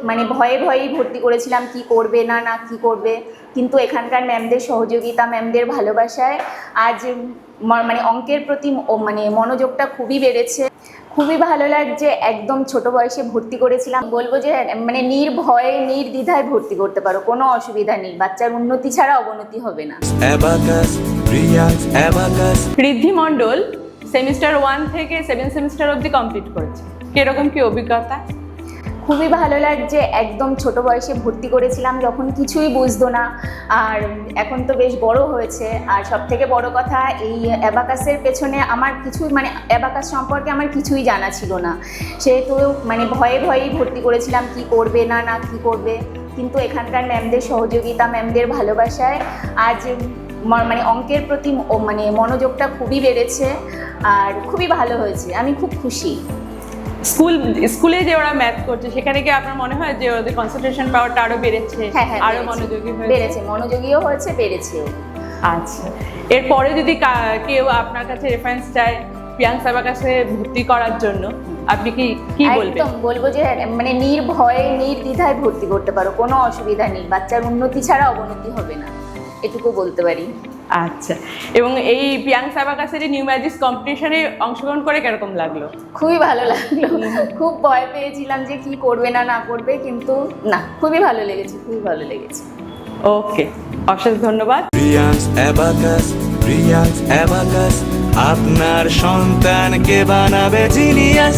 মানে ভয়ে ভয়েই ভর্তি করেছিলাম কি করবে না না কি করবে, কিন্তু এখানকার ম্যামদের সহযোগিতা, ম্যামদের ভালোবাসায় আজ মানে অঙ্কের প্রতি মানে মনোযোগটা খুবই বেড়েছে। খুবই ভালো লাগছে। একদম ছোট বয়সে ভর্তি করেছিলাম, বলবো যে মানে নির্ভয়ে নির্দ্বিধায় ভর্তি করতে পারো, কোনো অসুবিধা নেই। বাচ্চার উন্নতি ছাড়া অবনতি হবে না। ঋদ্ধি মণ্ডল সেমিস্টার 1 থেকে 7 সেমিস্টার অবধি কমপ্লিট করেছে, কিরকম কি অভিজ্ঞতা? খুবই ভালো লাগছে। একদম ছোট বয়সে ভর্তি করেছিলাম যখন কিছুই বুঝতো না, আর এখন তো বেশ বড় হয়েছে। আর সব থেকে বড় কথা, এই অ্যাবাকাসের পেছনে আমার কিছুই মানে অ্যাবাকাস সম্পর্কে আমার কিছুই জানা ছিল না, সেহেতু মানে ভয়ে ভয়েই ভর্তি করেছিলাম কি করবে না না কি করবে, কিন্তু এখানকার ম্যামদের সহযোগিতা, ম্যামদের ভালোবাসায় আজ মানে অঙ্কের প্রতি মানে মনোযোগটা খুবই বেড়েছে আর খুবই ভালো হয়েছে। আমি খুব খুশি। স্কুলে যে ওরা ম্যাথ করছে সেখানে কি আপনার মনে হয় যে ওদের কনসেন্ট্রেশন পাওয়ারটা আরো বেড়েছে? হ্যাঁ, আরো মনোযোগী বেড়েছে, মনোযোগীও হয়েছে, বেড়েছেও। আচ্ছা, এরপরে যদি কেউ আপনার কাছে রেফারেন্স চায় প্রিয়াংস অ্যাবাকাসে ভর্তি করার জন্য, আপনি কি বলবেন? একদম বলবো যে মানে নির্ভয়ে নির্দ্বিধায় ভর্তি করতে পারো, কোনো অসুবিধা নেই। বাচ্চার উন্নতি ছাড়া অবনতি হবে না, এটুকু বলতে পারি। আচ্ছা, এবং এই প্রিয়াংস অ্যাবাকাসের নিউ ম্যাজিক্স কম্পিটিশনে অংশগ্রহণ করে কিরকম লাগলো? খুবই ভালো লাগলো। খুব ভয় পেয়েছিলাম যে কি করবে না না করবে, কিন্তু না, খুবই ভালো লেগেছে, খুবই ভালো লেগেছে। ওকে, অশেষ ধন্যবাদ। প্রিয়াংস অ্যাবাকাস আপনার সন্তানকে বানাবে জিনিয়াস।